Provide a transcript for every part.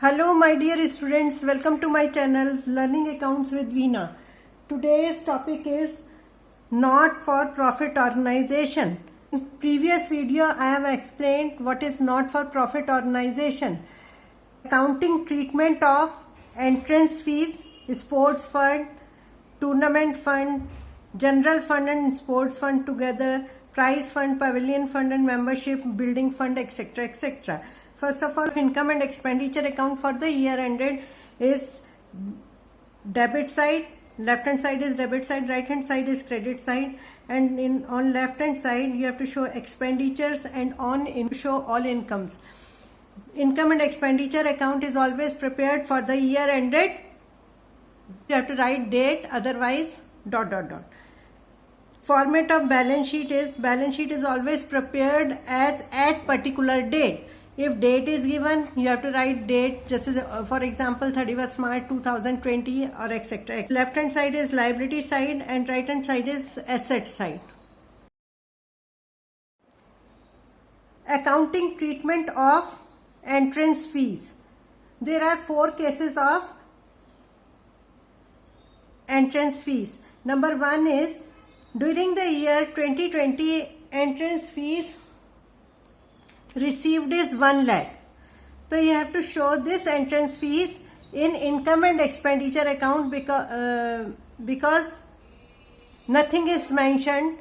Hello my dear students, welcome to my channel Learning Accounts with Veena. Today's topic is not for profit organization. In previous video I have explained what is not for profit organization. Accounting treatment of entrance fees, sports fund, tournament fund, general fund and sports fund together, prize fund, pavilion fund and membership, building fund, etc. etc. First of all, income and expenditure account for the year ended is debit side, left hand side is debit side, right hand side is credit side, and on left hand side you have to show expenditures and show all incomes. Income and expenditure account is always prepared for the year ended. You have to write date, otherwise ... Format of balance sheet is always prepared as at particular date. If date is given, you have to write date, just as, for example, 31st March 2020 or etc. Left hand side is liability side and right hand side is asset side. Accounting treatment of entrance fees. There are 4 cases of entrance fees. Number 1 is during the year 2020 entrance fees received is 1 lakh. So you have to show this entrance fees in income and expenditure account because nothing is mentioned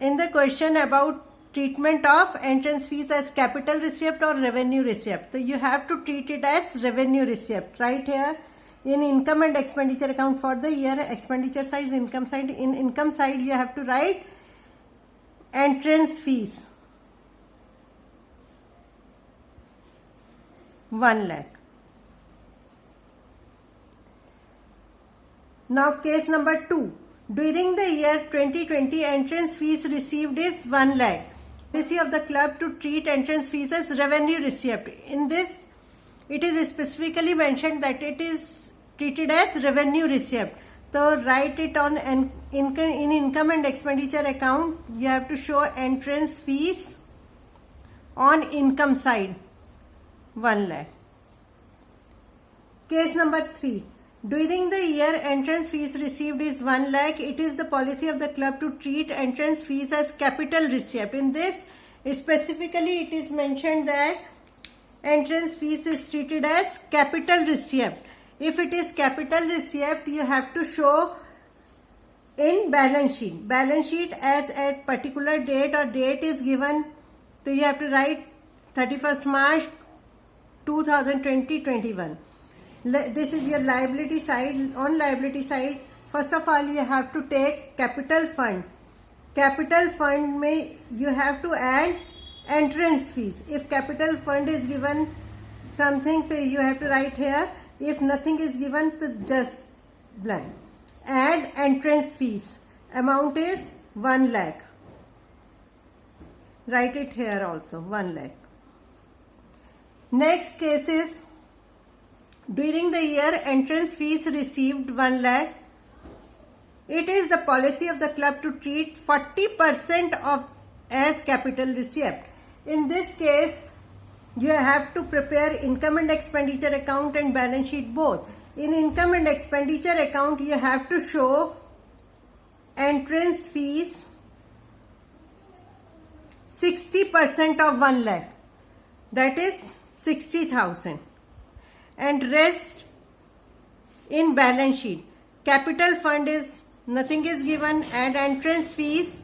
in the question about treatment of entrance fees as capital receipt or revenue receipt. So you have to treat it as revenue receipt. Right here in income and expenditure account for the year, expenditure side, income side. In income side you have to write entrance fees 1 lakh. Now case number 2. During the year 2020 entrance fees received is 1 lakh. Policy of the club to treat entrance fees as revenue receipt. In this it is specifically mentioned that it is treated as revenue receipt. So write it on in income and expenditure account. You have to show entrance fees on income side 1 lakh. Case number 3. During the year entrance fees received is 1 lakh. It is the policy of the club to treat entrance fees as capital receipt. In this specifically it is mentioned that entrance fees is treated as capital receipt. If it is capital receipt, you have to show in balance sheet. Balance sheet as at particular date or date is given. So you have to write 31st March 2020-21. This is your liability side. On liability side, first of all you have to take capital fund. Capital fund may you have to add entrance fees. If capital fund is given something, so you have to write here. If nothing is given, to just blank. Add entrance fees. Amount is 1 lakh. Write it here also, 1 lakh. Next case is during the year entrance fees received 1 lakh. It is the policy of the club to treat 40% of as capital receipt. In this case, you have to prepare income and expenditure account and balance sheet both. In income and expenditure account, you have to show entrance fees 60% of 1 lakh. That is 60,000. And rest in balance sheet. Capital fund is nothing is given and entrance fees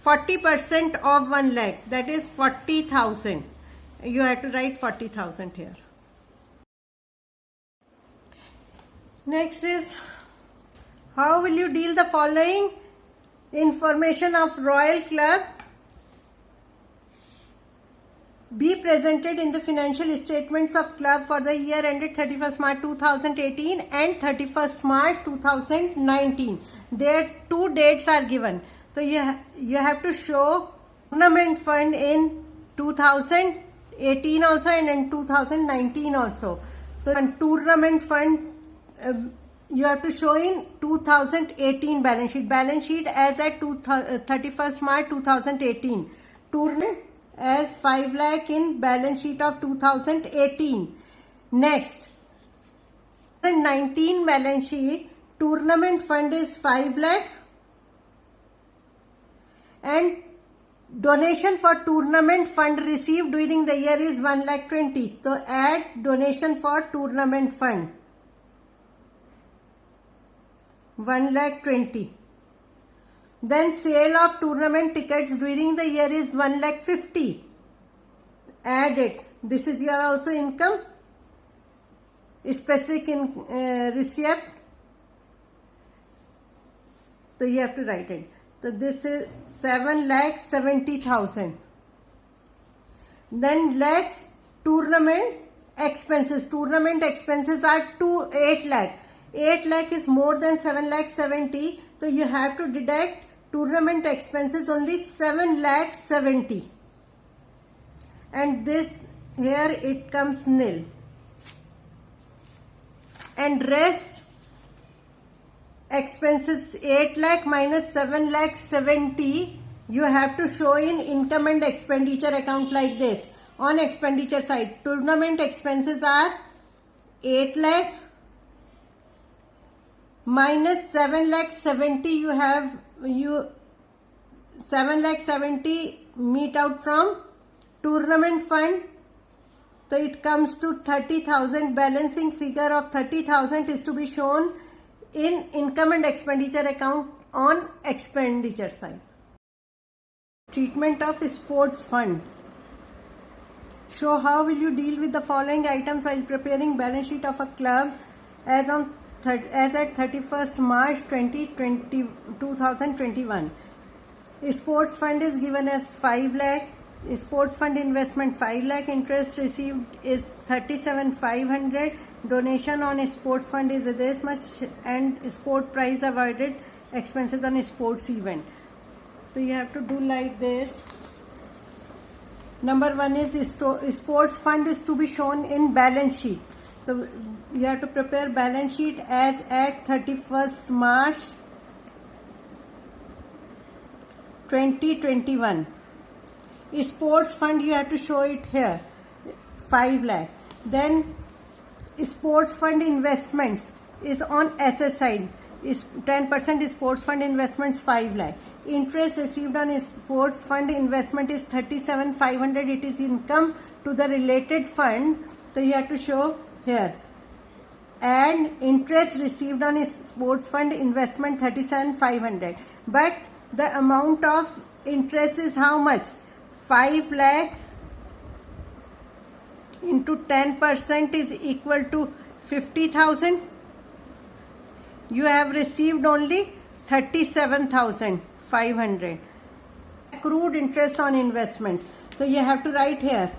40% of 1 lakh. That is 40,000. You have to write 40,000 here. Next is how will you deal the following information of Royal Club be presented in the financial statements of club for the year ended 31st March 2018 and 31st March 2019. There 2 dates are given. So you have to show tournament fund in 2018 also and in 2019 also. So tournament fund you have to show in 2018 balance sheet. Balance sheet as at 31st March 2018. Tournament as 5 lakh in balance sheet of 2018. Next, 2019 balance sheet, tournament fund is 5 lakh and donation for tournament fund received during the year is 1 lakh 20. So add donation for tournament fund 1 lakh 20. Then sale of tournament tickets during the year is 1 lakh 50. Add it. This is your also income. Specific in receipt. So you have to write it. So this is 7,70,000. Then less tournament expenses. Tournament expenses are 8 lakh. 8 lakh is more than 7,70,000. So you have to deduct tournament expenses only 7,70,000. And this here it comes nil. And rest expenses 8 lakh minus 7,70,000 you have to show in income and expenditure account like this. On expenditure side, tournament expenses are 8 lakh minus 7,70,000 you 7,70,000 meet out from tournament fund. So it comes to 30,000. Balancing figure of 30,000 is to be shown in income and expenditure account on expenditure side. Treatment of sports fund. Show how will you deal with the following items while preparing balance sheet of a club as at 31st March 2021. Sports fund is given as 5 lakh. Sports fund investment 5 lakh. Interest received is 37,500. Donation on sports fund is this much and sport prize awarded expenses on sports event. So you have to do like this. Number 1 is sports fund is to be shown in balance sheet. So you have to prepare balance sheet as at 31st March 2021. Sports fund you have to show it here 5 lakh. Then sports fund investments is on asset side. Is 10% sports fund investments 5 lakh. Interest received on sports fund investment is 37,500. It is income to the related fund. So you have to show here. And interest received on sports fund investment 37,500. But the amount of interest is how much? 5 lakh into 10% is equal to 50,000. You have received only 37,500. Accrued interest on investment. So you have to write here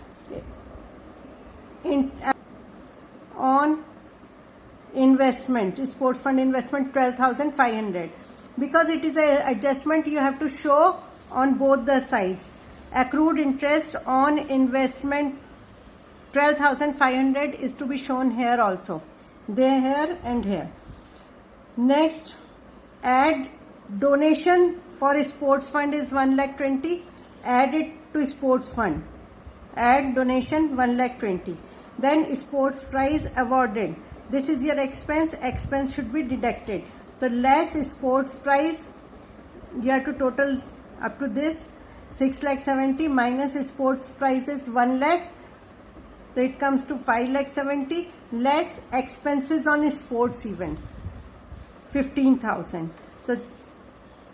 on investment, sports fund investment 12,500. Because it is an adjustment, you have to show on both the sides. Accrued interest on investment 12,500 is to be shown here also. There, here and here. Next, add donation for sports fund is 1 lakh 20. Add it to sports fund. Add donation 1 lakh 20. Then sports prize awarded. This is your expense. Expense should be deducted. So less sports prize, you have to total up to this 6 lakh 70 minus sports prize is 1 lakh. So it comes to 5 lakh 70 less expenses on sports event 15,000. So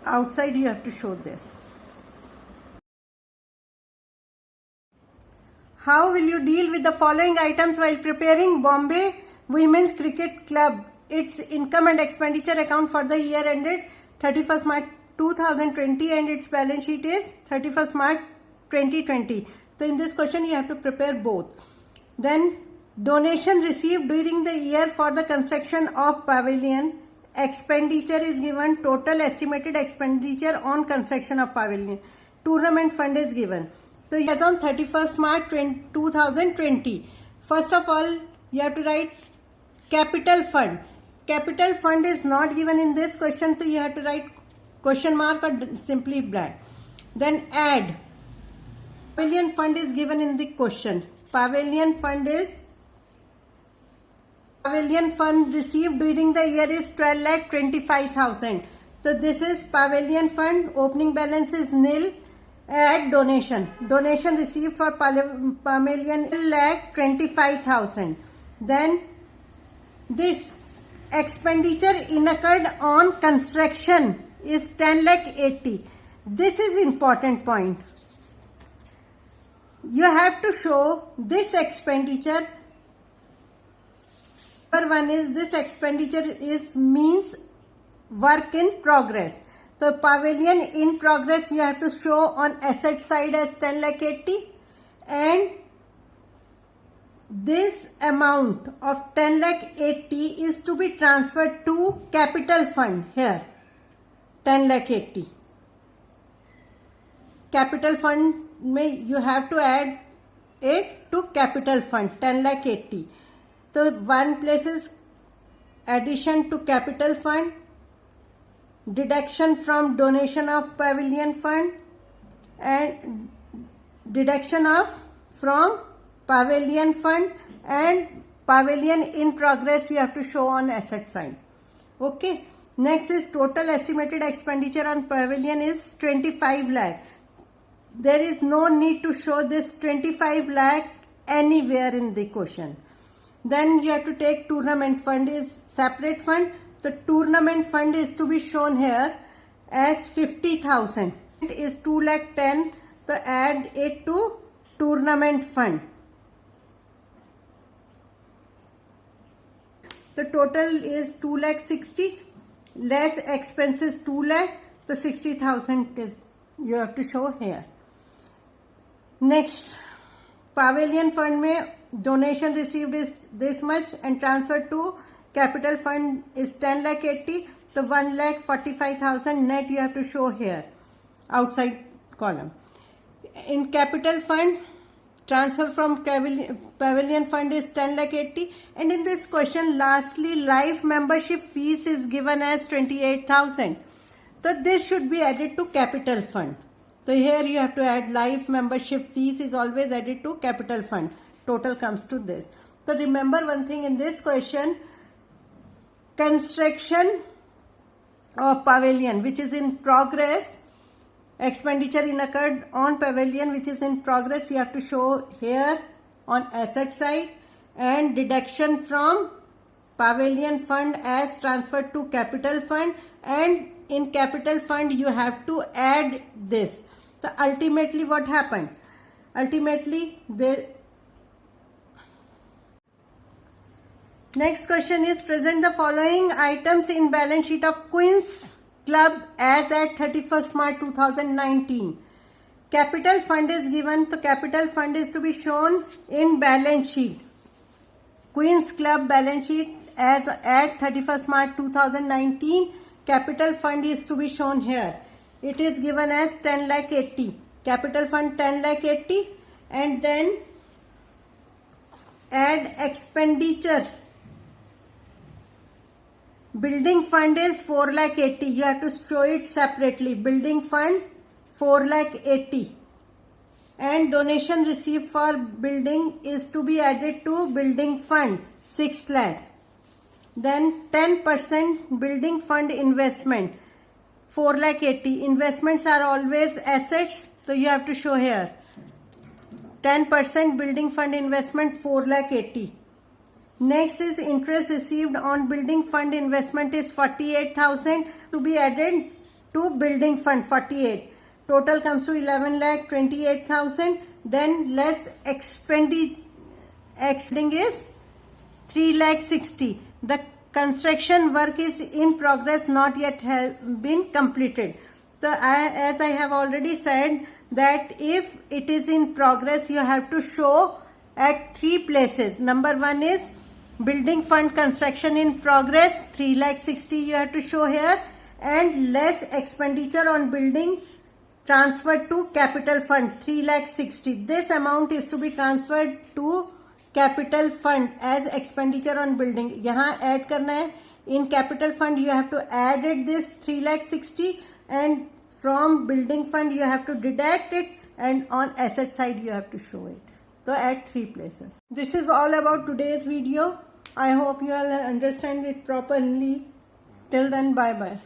outside you have to show this. How will you deal with the following items while preparing Bombay Women's Cricket Club its income and expenditure account for the year ended 31st March 2020 and its balance sheet is 31st March 2020. So in this question you have to prepare both. Then donation received during the year for the construction of pavilion. Expenditure is given, total estimated expenditure on construction of pavilion. Tournament fund is given. So as on 31st March 2020. First of all you have to write capital fund. Capital fund is not given in this question, so you have to write question mark or simply blank. Then add Pavilion fund is given in the question. Pavilion fund received during the year is 12,25,000. So this is pavilion fund. Opening balance is nil. Add donation. Donation received for pavilion 12,25,000. Then this expenditure incurred on construction is 10,80,000. This is important point. You have to show this expenditure. Number one is this expenditure is means work in progress. So pavilion in progress you have to show on asset side as 10,80,000, and this amount of 10,80,000 is to be transferred to capital fund here. 10,80,000. Capital fund you have to add it to capital fund 10,80,000. So one place is addition to capital fund, deduction from donation of pavilion fund, and deduction of from pavilion fund, and pavilion in progress you have to show on asset side. Okay. Next is total estimated expenditure on pavilion is 25 lakh. There is no need to show this 25 lakh anywhere in the question. Then you have to take tournament fund is separate fund. The tournament fund is to be shown here as 50,000. It is 2,10,000. So add it to tournament fund. The total is 2,60,000. Less expenses 2 lakh. So 60,000 is you have to show here. Next, pavilion fund में donation received is this much and transferred to capital fund is 10,80,000. So 1,45,000 net you have to show here outside column. In capital fund, transfer from pavilion fund is 10,80,000, and in this question lastly life membership fees is given as 28,000. So this should be added to capital fund. So here you have to add life membership fees is always added to capital fund. Total comes to this. So remember one thing in this question, construction of pavilion which is in progress, expenditure incurred on pavilion which is in progress you have to show here on asset side, and deduction from pavilion fund as transferred to capital fund, and in capital fund you have to add this. So ultimately what happened? Ultimately next question is present the following items in balance sheet of Queen's Club as at 31st March 2019. Capital fund is given. So capital fund is to be shown in balance sheet. Queen's Club balance sheet as at 31st March 2019. Capital fund is to be shown here. It is given as 10,80,000. Capital fund 10,80,000, and then add expenditure. Building fund is 4,80,000. You have to show it separately. Building fund 4,80,000, and donation received for building is to be added to building fund 6 lakh. Then 10% building fund investment 4,80,000. Investments are always assets, so you have to show here 10% building fund investment 4,80,000. Next is interest received on building fund investment is 48,000 to be added to building fund 48. Total comes to 11,28,000. Then less expending is 3,60,000. The construction work is in progress, not yet has been completed. So as I have already said that if it is in progress you have to show at 3 places. Number 1 is building fund construction in progress 3,60,000 you have to show here, and less expenditure on building transferred to capital fund 3,60,000. This amount is to be transferred to capital fund as expenditure on building. यहाँ add करना है. In capital fund you have to add it this 3,60,000, and from building fund you have to deduct it and on asset side you have to show it. So at 3 places. This is all about today's video. I hope you all understand it properly. Till then, bye bye.